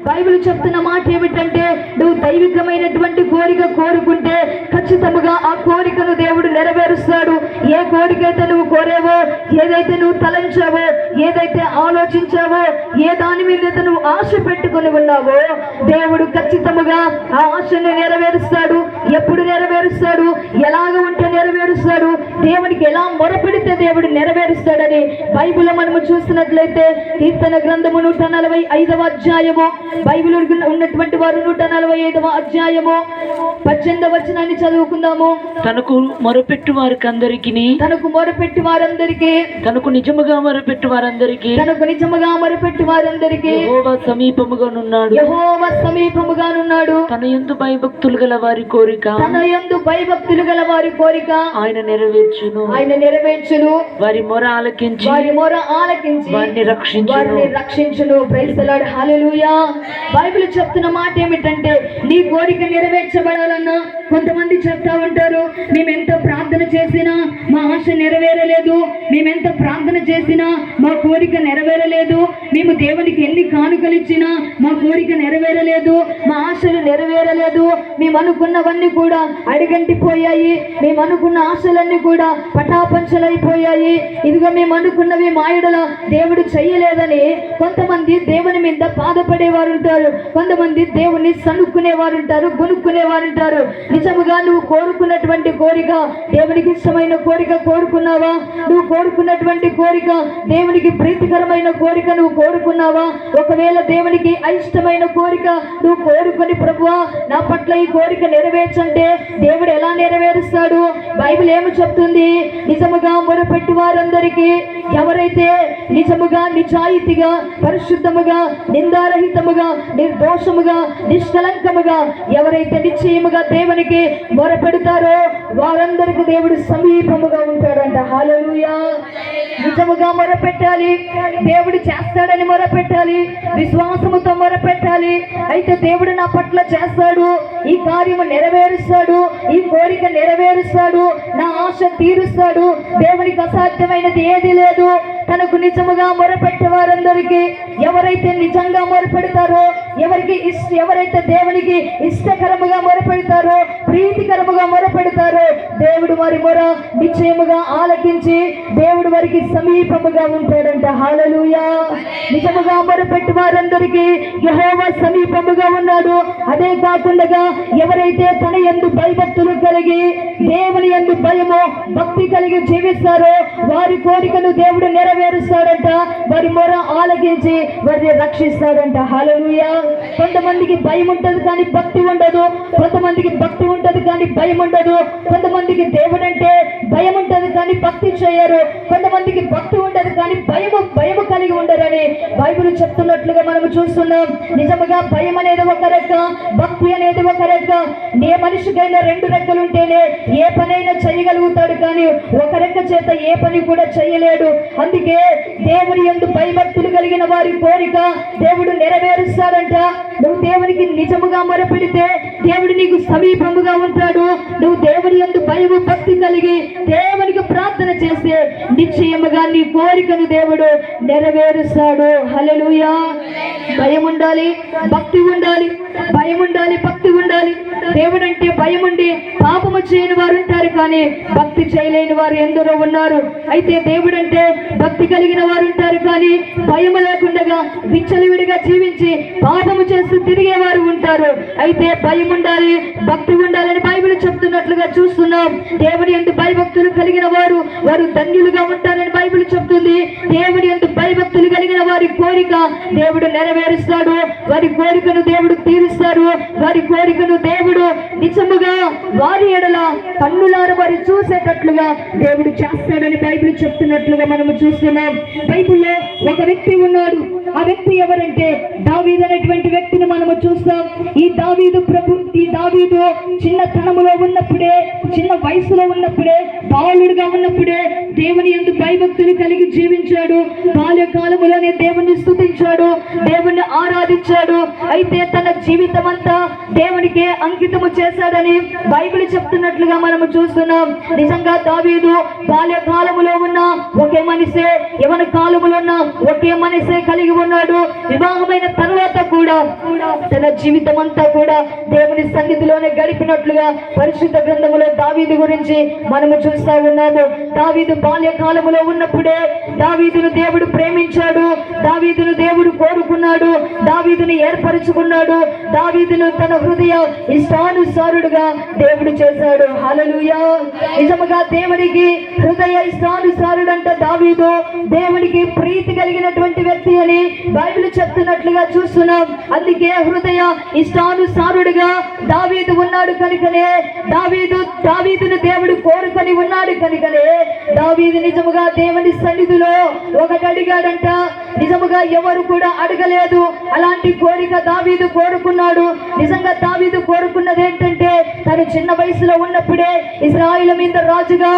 Bible చెప్తున్న మాట ఏమిటంటే, నువ్వు దైవికమైనటువంటి కోరిక కోరుకుంటే ఖచ్చితంగా ఆ కోరికను దేవుడు నెరవేరుస్తాడు. ఏ కోరిక అయితే నువ్వు కోరేవో, ఏదైతే నువ్వు తలంచావో, ఏదైతే ఆలోచించావో, ఏ దాని మీద నువ్వు ఆశ పెట్టుకుని ఉన్నావో, దేవుడు ఖచ్చితంగా ఆ ఆశను నెరవేరుస్తాడు. ఎప్పుడు నెరవేరుస్తాడు? ఎలాగ ఉంటే నెరవేరుస్తాడు? దేవునికి ఎలా మొరపెడితే దేవుడు నెరవేరుస్తాడని బైబిల్లో మనము చూస్తున్నట్లయితే కీర్తన గ్రంథము 145వ అధ్యాయము, బైబిల్ ఉన్నటువంటి వారు 145వ అధ్యాయము 18వ వచనాన్ని చదువుకుందాము. తనకు మొరపెట్టు వారికి అందరికీ, తనకు మొరపెట్టు వారందరికీ, తనకు నిజముగా మొరపెట్టు వారందరికీ, తనకు నిజముగా మొరపెట్టు వారందరికీ యెహోవా సమీపముగానున్నాడు. యెహోవా సమీపముగానున్నాడు. తన యందు భయభక్తులు గల వారి కోరిక, తన యందు భయభక్తులు గల వారి కోరిక ఆయన నెరవేర్చును. ఆయన నెరవేర్చును. వారి మొర ఆలకించి, వారి మొర ఆలకించి వారిని రక్షించును. Praise the Lord, hallelujah. Bible చెప్తున్న మాట ఏమిటంటే, నీ కోరిక నెరవేర్చబడాలన్నా కొంతమంది చెప్తా ఉంటారు, మేమెంత ప్రార్థన చేసినా మా ఆశ నెరవేరలేదు, మేమెంత ప్రార్థన చేసినా మా కోరిక నెరవేరలేదు, మేము దేవునికి ఎన్ని కానుకలు ఇచ్చినా మా కోరిక నెరవేరలేదు, మా ఆశలు నెరవేరలేదు, మేము అనుకున్నవన్నీ కూడా అడిగంటిపోయాయి, మేము అనుకున్న ఆశలన్నీ కూడా పటాపంచలైపోయాయి, ఇదిగో మేము అనుకున్నవి మాయడల దేవుడు చెయ్యలేదని కొంతమంది దేవుని మీద బాధపడేవారు ఉంటారు. కొంతమంది దేవుని సనుక్కునేవారు ఉంటారు, కొనుక్కునేవారు ఉంటారు. నిజముగా నువ్వు కోరుకున్నటువంటి కోరిక దేవునికి ఇష్టమైన కోరిక కోరుకున్నావా? నువ్వు కోరుకున్నటువంటి కోరిక దేవునికి ప్రీతికరమైన కోరిక నువ్వు కోరుకున్నావా? ఒకవేళ దేవునికి అయిష్టమైన కోరిక నువ్వు కోరుకొని, ప్రభువా నా పట్ల ఈ కోరిక నెరవేర్చంటే దేవుడు ఎలా నెరవేరుస్తాడు? బైబిల్ ఏమి చెప్తుంది? నిజముగా మొరపెట్టు వారందరికీ, ఎవరైతే నిజముగా నిజాయితీగా పరిశుద్ధముగా నిందారహితముగా నిర్దోషముగా నిష్కలంకముగా ఎవరైతే నిశ్చయముగా దేవునికి మొరపెడతారో వారందరికీ దేవుడు సమీపముగా ఉంటాడంట. హల్లెలూయా. నిజముగా మొరపెట్టాలి, దేవుడు చేస్తాడని మొరపెట్టాలి, విశ్వాసముతో మొరపెట్టాలి. అయితే దేవుడు నా పట్ల చేస్తాడు, ఈ కార్యము నెరవేరుస్తాడు, ఈ కోరిక నెరవేరుస్తాడు, నా ఆశ తీరుస్తాడు, దేవునికి అసాధ్యమైనది ఏది లేదు. తనకు నిజముగా మొరపెట్టే వారందరికీ, ఎవరైతే నిజంగా మొరపెడతారో, ఎవరైతే దేవునికి ఇష్టకరముగా మొరపెడతారో, ప్రీతికరముగా మొరపెడతారో, దేవుడు వారి మొర నిశ్చయముగా ఆలకించి దేవుడు వారికి సమీపముగా ఉంటాడంట. హల్లెలూయా. నిజముగా మొరపెట్టు వారందరికీ యెహోవా సమీపముగా ఉన్నాడు. అదే కాకుండా ఎవరైతే తన యందు భయభక్తులు కలిగి దేవుని యందు భయము భక్తి కలిగి జీవిస్తారో వారి కోరికను దేవుడు నెరవేరుస్తాడంట. వారి మొర ఆలకించి వారిని రక్షిస్తాడంట. హల్లెలూయా. కొంతమందికి భయం ఉంటది కానీ భక్తి ఉండదు, కొంతమందికి భక్తి ఉంటది కానీ భయం ఉండదు, కొంతమందికి దేవుడు అంటే భయం ఉంటది కానీ భక్తి చేయరు, కొంతమందికి భక్తి ఉంటది కానీ భయము కలిగి ఉండరని బైబిల్ చెప్తున్నట్లుగా మనము చూస్తున్నాం. నిజముగా భయం అనేది ఒక రెక్క, భక్తి అనేది ఒక రెక్క. ఏ మనిషికైనా రెండు రెక్కలు ఉంటేనే ఏ పనైనా చేయగలుగుతాడు, కానీ ఒక రెక్క చేత ఏ పని కూడా చేయలేడు. అందుకే దేవుని యందు భయభక్తులు కలిగిన వారి కోరిక దేవుడు నెరవేరుస్తాడంట. నువ్వు దేవునికి నిజముగా మొరపెడితే దేవుడు నీకు సమీపముగా ఉంటాడు. నువ్వు దేవుని యందు భయము భక్తి కలిగి దేవునికి ప్రార్థన చేస్తే నిశ్చయముగా నీ కోరికను దేవుడు నెరవేరుస్తాడు. హల్లెలూయా. భయం ఉండాలి, భక్తి ఉండాలి, భయం ఉండాలి, భక్తి ఉండాలి. దేవుడు అంటే భయం ఉండి పాపము చేయని వారు ఉంటారు, కానీ భక్తి చేయలేని వారు ఎందరో ఉన్నారు. అయితే దేవుడు అంటే భక్తి కలిగిన వారు ఉంటారు, కానీ భయం లేకుండా విచ్చలవిడిగా జీవించి పాపము చేస్తూ తిరిగేవారు ఉంటారు. అయితే భయం ఉండాలి, భక్తి ఉండాలని బైబిల్ చెప్తున్నట్లుగా చూస్తున్నాం. దేవుని యందు భయభక్తులు కలిగిన వారు ధన్యులుగా ఉంటారని బైబిల్ చెప్తుంది. దేవుని యందు భయభక్తులు కలిగిన వారి కోరిక దేవుడు నెరవేరుస్తాడు, వారి కోరికను దేవుడు తీరుస్తాడు, వారి కోరికను దేవుడు నిజముగా వారి ఎడల కన్నులారు వారి చూసేటట్లుగా దేవుడు చేస్తాడని బైబిల్ చెప్తున్నట్లుగా మనము చూస్తున్నాం. బైబిల్లో ఒక వ్యక్తి ఉన్నాడు. ఆ వ్యక్తి ఎవరంటే దావీదు అనేటువంటి వ్యక్తిని మనము చూస్తాం. ఈ దావీదు ఈ దావీదు చిన్నతనములో ఉన్నప్పుడే, చిన్న వయసులో ఉన్నప్పుడే, బాలుడుగా ఉన్నప్పుడే దేవుని యందు భయభక్తులు కలిగి జీవించాడు. బాల్యకాలములోనే దేవుని స్తుతించాడు, దేవుని ఆరాధించాడు. అయితే తన జీవితం అంతా దేవునికే అంకితము చేశాడని బైబిల్ చెప్తున్నట్లుగా మనము చూస్తున్నాం. నిజంగా దావీదు బాల్యకాలములో ఉన్న ఒకే మనిషే, యవన కాలములో ఉన్న ఒకే మనిషే కలిగి ఉన్నాడు. వివాహమైన తర్వాత కూడా తన జీవితం అంతా కూడా దేవుని సన్నిధిలోనే గడిపినట్లుగా పరిశుద్ధ గ్రంథములో దావీదు గురించి మనము చూస్తా ఉన్నాము. దావీదు బాల్యకాలములో ఉన్నప్పుడే దావీదును దేవుడు ప్రేమించాడు, దావీదును దేవుడు కోరుకున్నాడు, దావీదుని ఏర్పరచుకున్నాడు, దావీదును తన హృదయ ఇష్టానుసారుడుగా దేవుడు చేశాడు. హల్లెలూయా. నిజముగా దేవునికి హృదయ ఇష్టానుసారుడంట దావీదు, దేవునికి ప్రీతి కలిగినటువంటి వ్యక్తి అని బైబిల్ చెప్తున్నట్లుగా చూస్తున్నాం. అందుకే హృదయ ఇష్టానుసారుడుగా దావీదు ఉన్నాడు కనుకనే, దావీదును దేవుడు కోరుకొని ఉన్నాడు కనుకనే దావీదు నిజముగా దేవుని సన్నిధిలో ఒకటి అడిగాడంట, నిజముగా ఎవరు కూడా అడగలేదు. అలాంటి కోరిక దావీదు కోరుకున్నాడు. నిజంగా దావీదు కోరుకున్నది ఏంటంటే, తను చిన్న వయసులో ఉన్నప్పుడే ఇశ్రాయేలు మీద రాజుగా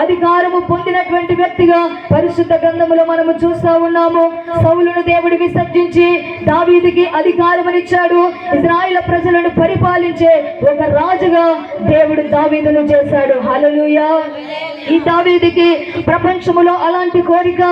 అధికారము పొందినటువంటి వ్యక్తిగా పరిశుద్ధ గ్రంథములో మనము చూస్తా ఉన్నాము. సౌలును దేవుడు విసర్జించి దావీదుకి అధికారమునిచ్చాడు. ఇశ్రాయేలు ప్రజలను పరిపాలించే ఒక రాజుగా దేవుడు దావీదును చేశాడు. హల్లెలూయా. ఈ దావీదుకి ప్రపంచములో అలాంటి కోరిక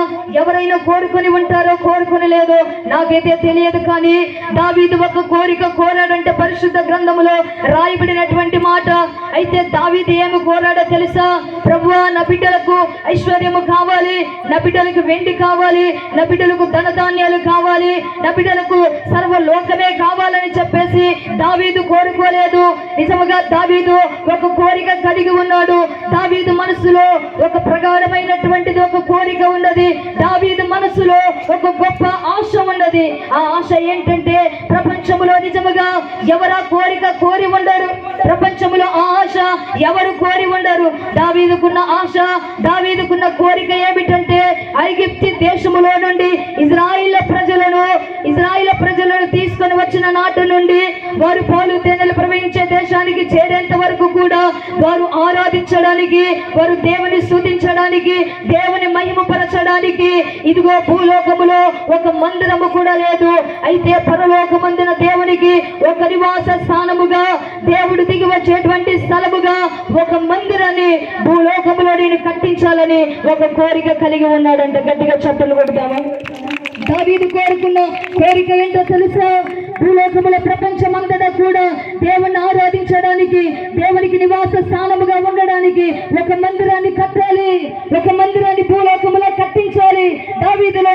ఎవరైనా కోరుకొని ఉంటారో కోరుకొని లేదో నాకైతే తెలియదు, కానీ దావీదు ఒక కోరిక కోరాడంటే పరిశుద్ధ గ్రంథములో రాయబడినటువంటి మాట. అయితే దావీదు ఏమి కోరాడో తెలుసా? ప్రభువా, నా బిడ్డలకు ఐశ్వర్యము కావాలి, నా బిడ్డలకు వెండి కావాలి, నా బిడ్డలకు ధనధాన్యాలు కావాలి, నా బిడ్డలకు సర్వలోకమే కావాలని చెప్పేసి దావీదు కోరుకోలేదు. నిజముగా దావీదు ఒక కోరిక కలిగి ఉన్నాడు. దావీదు మనసులో ఒక ప్రగాఢమైనటువంటిది ఒక కోరిక ఉన్నది. దావీదు మనసులో ఒక గొప్ప ఆశ ఉన్నది. ఆ ఆశ ఏంటంటే, ప్రపంచములో నిజముగా ఎవరా కోరిక కోరి ఉండరు, ప్రపంచములో ఆ ఆశ ఎవరు కోరి ఉండరు. దావీదుకున్న ఆశ, దావీదుకున్న కోరిక ఏమిటంటే, ఐగుప్తు దేశములో నుండి ఇశ్రాయేలు ప్రజలను తీసుకొని వచ్చిన నాటి నుండి వారు పాలు తేనెలు ప్రవహించే దేశానికి చేరేంత వరకు కూడా వారు ఆరాధించడానికి, వారు దేవుని స్తుతించడానికి, దేవుని మహిమపరచడానికి ఇదిగో భూలోకములో ఒక మందిరము కూడా లేదు. అయితే పరలోకమందున దేవునికి ఒక నివాస స్థానముగా, దేవుడు దిగి వచ్చేటువంటి స్థలముగా ఒక మందిరాన్ని భూలోకములో నేను కట్టించాలని ఒక కోరిక కలిగి ఉన్నాడంట. గట్టిగా చప్పట్లు కొడతాము. దావీదు కోరుకున్న కోరిక ఏంటో తెలుసా? భూలోకముల ప్రపంచమంతటా కూడా దేవుణ్ణి ఆరాధించడానికి, దేవునికి నివాస స్థానముగా ఉండడానికి ఒక మందిరాన్ని కట్టాలి, ఒక మందిరాన్ని భూలోకములో కట్టించాలి. దావీదులో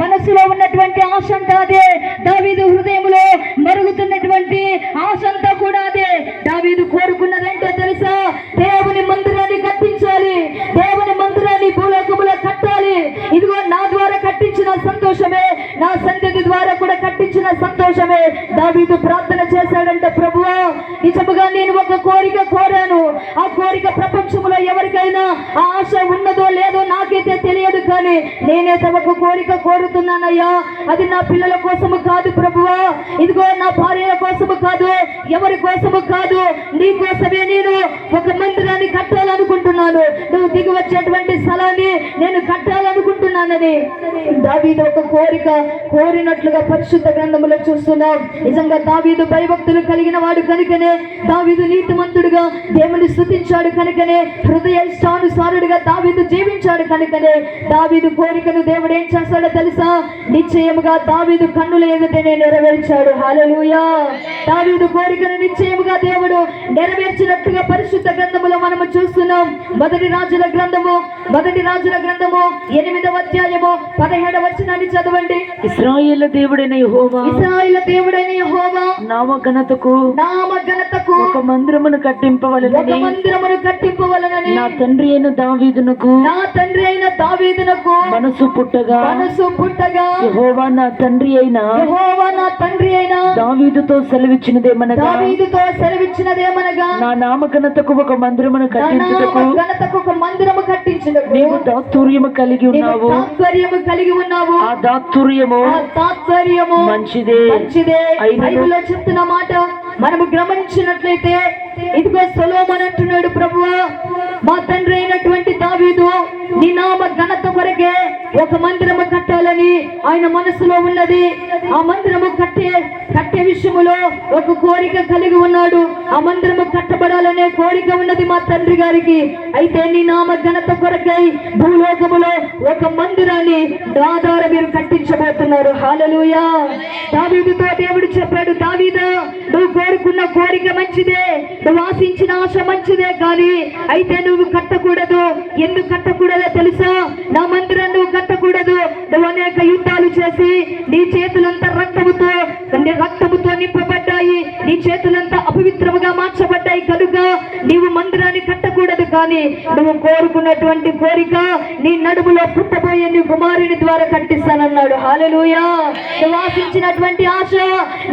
మనసులో ఉన్నటువంటి ఆశ అంతా అదే. దావీదు హృదయంలో మరుగుతున్నటువంటి ఆశ అంతా కూడా అదే. దావీదు కోరుకున్నదేంటో తెలుసా? దేవుని మందిరాన్ని కట్టించాలి, దేవుని మందిరాన్ని భూలోకములో కట్టాలి. ఇదిగో నా ద్వారా కట్టించిన సంతోషమే, నా సంతతి ద్వారా కూడా కట్టించిన సంతోషమే. దావీదు ప్రార్థన చేశాడంటే, ప్రభువా, నిజముగా నేను ఒక కోరిక కోరాను. ఆ కోరిక ప్రపంచంలో ఎవరికైనా ఆ ఆశ ఉన్నదో లేదో నాకైతే తెలియదు, కానీ నేనైతే ఒక కోరిక కోరుతున్నానయ్యా. అది నా పిల్లల కోసము కాదు ప్రభువా, ఇదిగో నా భార్యల కోసము కాదు, ఎవరి కోసము కాదు, నీ కోసమే నేను ఒక మందిరాన్ని కట్టాలనుకుంటున్నాను. నువ్వు దిగి వచ్చేటువంటి స్థలాన్ని నేను కట్టాలనుకుంటున్నానని దావీదు ఒక కోరిక కోరినట్లుగా పరిశుద్ధ గ్రంథములో చూస్తున్నాం. నిజంగా దావీదు భయభక్తులు కలిగిన వాడు కనుకనే, దావీదు నీతిమంతుడుగా దేవుని స్తుతించాడు కనుకనే, హృదయ ఇష్టానుసారుడుగా దావీదు జీవించాడు కనుకనే దావీదు కోరికను దేవుడు ఏం చేస్తాడో తెలుసా? నిశ్చయముగా దావీదు కన్నుల ఎదుటనే నెరవేర్చాడు. హల్లెలూయా. దావీదు కోరికను నిశ్చయముగా దేవుడు నెరవేర్చినట్లుగా పరిశుద్ధ గ్రంథములో మనము చూస్తున్నాం. మొదటి రాజుల గ్రంథము 8వ అధ్యాయము 17వ వచనాన్ని చదవండి. ఇశ్రాయేలు దేవుడైన యెహోవా, ఇశ్రాయేలు దేవుడైన యెహోవా నామ ఘనతకు ఒక మందిరమును కట్టింపవలెనని నా తండ్రి అయిన దావీదునకు మనసు పుట్టగా యెహోవా నా తండ్రి అయిన దావీదుతో సెలవిచ్చినదేమనగా నా నామ ఘనతకు ఒక మందిరమును కట్టించుటకు నీవు దాత్తుర్యము కలిగి ఉన్నావు. ఆ దాత్తుర్యము మంచిదే. బైబిల్లో చెప్తున్న మాట, మనము గమనించినట్లయితే ఇదిగో సొలొమోను అంటున్నాడు, ప్రభువా మా తండ్రి అయినటువంటి దావీదు నీ నామ ఘనత కొరకే ఒక మందిరము కట్టాలని ఆయన మనసులో ఉన్నది. ఆ మందిరము కట్టే విషయములో ఒక కోరిక కలిగి ఉన్నాడు. ఆ మందిరము కట్టబడాలనే కోరిక ఉన్నది మా తండ్రి గారికి. అయితే నీ నామ ఘనత కొరకై భూలోకములో ఒక మందిరాన్ని నా ద్వారా మీరు కట్టించబోతున్నారు. హల్లెలూయా. దావీదుతో దేవుడు చెప్పాడు, దావీదా నువ్వు కోరుకున్న కోరిక మంచిదే, నువ్వు ఆశించిన ఆశ మంచిదే, కానీ అయితే నువ్వు కట్టకూడదు. ఎందుకు కట్టకూడదో తెలుసా? నా మందిరం నువ్వు కట్టకూడదు. నువ్వు అనేక యుద్ధాలు చేసి నీ చేతులంతా రక్తముతో నింపబడ్డాయి, నీ చేతులంతా అపవిత్రముగా మార్చబడ్డాయి కనుక నీవు మందిరాన్ని కట్టకూడదు. కానీ నువ్వు కోరుకున్నటువంటి కోరిక నీ నడుములో పుట్టబోయే నీ కుమారుని ద్వారా కట్టిస్తానన్నాడు. హల్లెలూయా. నువ్వు ఆశించినటువంటి ఆశ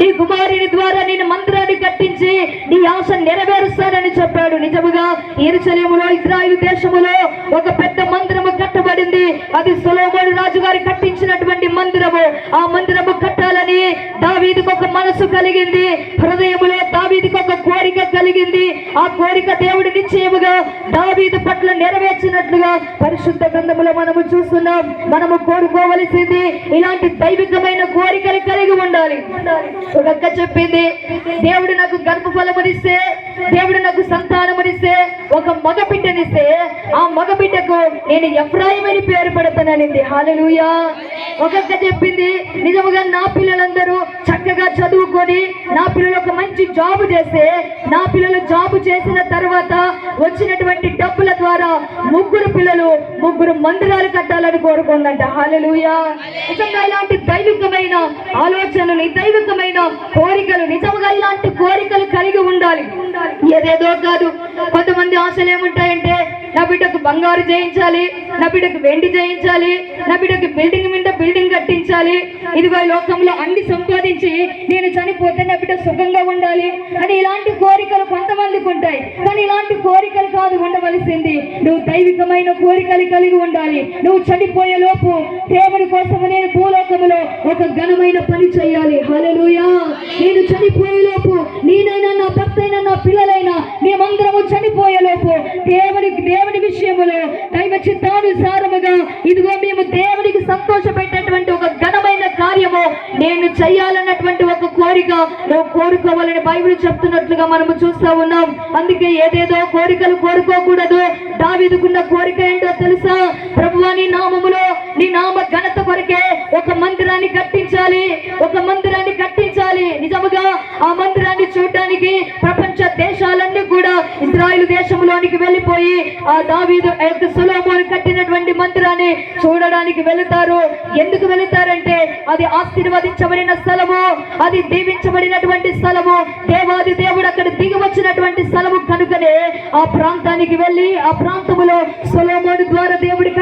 నీ కుమారుని ద్వారా నేను మందిరాన్ని కట్టించి నీ ఆశ నెరవేరుస్తానని చెప్పాడు. నిజముగా యెరూషలేములో ఇశ్రాయేలు దేశములో ఒక పెద్ద మందిరము కట్టబడింది. అది సొలొమోను రాజు గారు కట్టించినటువంటి మందిరము. ఆ మందిరము కట్టాలని దావీదుకు ఒక మనసు కలిగింది, హృదయములో దావీదుకు ఒక కోరిక కలిగింది. ఆ కోరిక దేవుడి నిశ్చయముగా దావీదు పట్ల నెరవేర్చినట్లుగా పరిశుద్ధ గ్రంథములో మనము చూస్తున్నాం. మనము కోరుకోవలసింది ఇలాంటి దైవికమైన కోరికలు కలిగి ఉండాలి. ఒక అక్క చెప్పింది, దేవుడు నాకు గర్భఫలమునిస్తే, దేవుడు నాకు సంతానమునిస్తే, ఒక మగ బిడ్డనిస్తే ఆ మగ బిడ్డకు నేను ఎఫ్రాయిము అని పేరు పెడతాననింది. హల్లెలూయా. ఒక్కొక్క చెప్పింది, నిజముగా నా పిల్లలందరూ చక్కగా చదువుకొని నా పిల్లలు ఒక మంచి జాబ్ చేస్తే, నా పిల్లలు జాబ్ చేసిన తర్వాత వచ్చినటువంటి డబ్బుల ద్వారా ముగ్గురు మందిరాలు కట్టాలని కోరుకుందంట. హల్లెలూయా. నిజంగా ఇలాంటి దైవికమైన ఆలోచనలు, దైవికమైన కోరికలు, నిజంగా ఇలాంటి కోరికలు కలిగి ఉండాలి. ఏదేదో కాదు. కొంతమంది ఆశలు ఏముంటాయంటే, నా బిడ్డకు బంగారు చేయించాలి, నా బిడ్డకు వెండి చేయించాలి, నా బిడ్డకు బిల్డింగ్ మీద బిల్డింగ్ కట్టించాలి, ఇదిగో ఈ లోకంలో అన్ని సంపాదించి నేను చనిపోతే నా బిడ్డ సుఖంగా ఉండాలి అని ఇలాంటి కోరికలు కొంతమందికి ఉంటాయి. కానీ ఇలాంటి కోరికలు కాదు ఉండవలసింది. నువ్వు దైవికమైన కోరికలు కలిగి ఉండాలి. నువ్వు చనిపోయే లోపు దేవుడి కోసం నేను భూలోకములో ఒక ఘనమైన పని చేయాలి. హల్లెలూయా. నేను చనిపోయే లోపు నేనైనా, నా భర్త అయినా, నా పిల్లలైనా మేమందరము చనిపోయే లోపు దేవుడి విషయములో దైవ చిత్తానుసారముగా ఇదిగో మేము దేవుడికి సంతోష పెట్టేటువంటి ఒక ఘనమైన కార్యము నేను చెయ్యాలన్నటువంటి ఒక కోరిక నువ్వు కోరుకోవాలని బైబిల్ చెప్తున్నట్లుగా మనము చూస్తా ఉన్నాం. అందుకే ఏదేదో కోరికలు కోరుకోకూడదు. దావీదుకున్న కోరిక ఏంటో తెలుసా? ప్రభువా నీ నామములో నీ నామ ఘనత కొరకే ఒక మందిరాన్ని కట్టించాలి, ఒక మందిరాన్ని కట్టించాలి. నిజముగా ఆ మందిరాన్ని చూడడానికి ప్రపంచ దేశాలన్నీ కూడా ఇశ్రాయేలు దేశంలోనికి వెళ్ళిపోయి ఆ దావీదు సొలొమోను కట్టినటువంటి మందిరాన్ని చూడడానికి వెళుతారు. ఎందుకు వెళుతారంటే అది ఆశీర్వదించబడిన స్థలము, అది దీవించబడినటువంటి స్థలము, దేవాది దేవుడు అక్కడ దిగి వచ్చినటువంటి స్థలము కనుకనే ఆ ప్రాంతానికి వెళ్ళి ఆ ప్రాంతములో సొలొమోను ద్వారా దేవుడి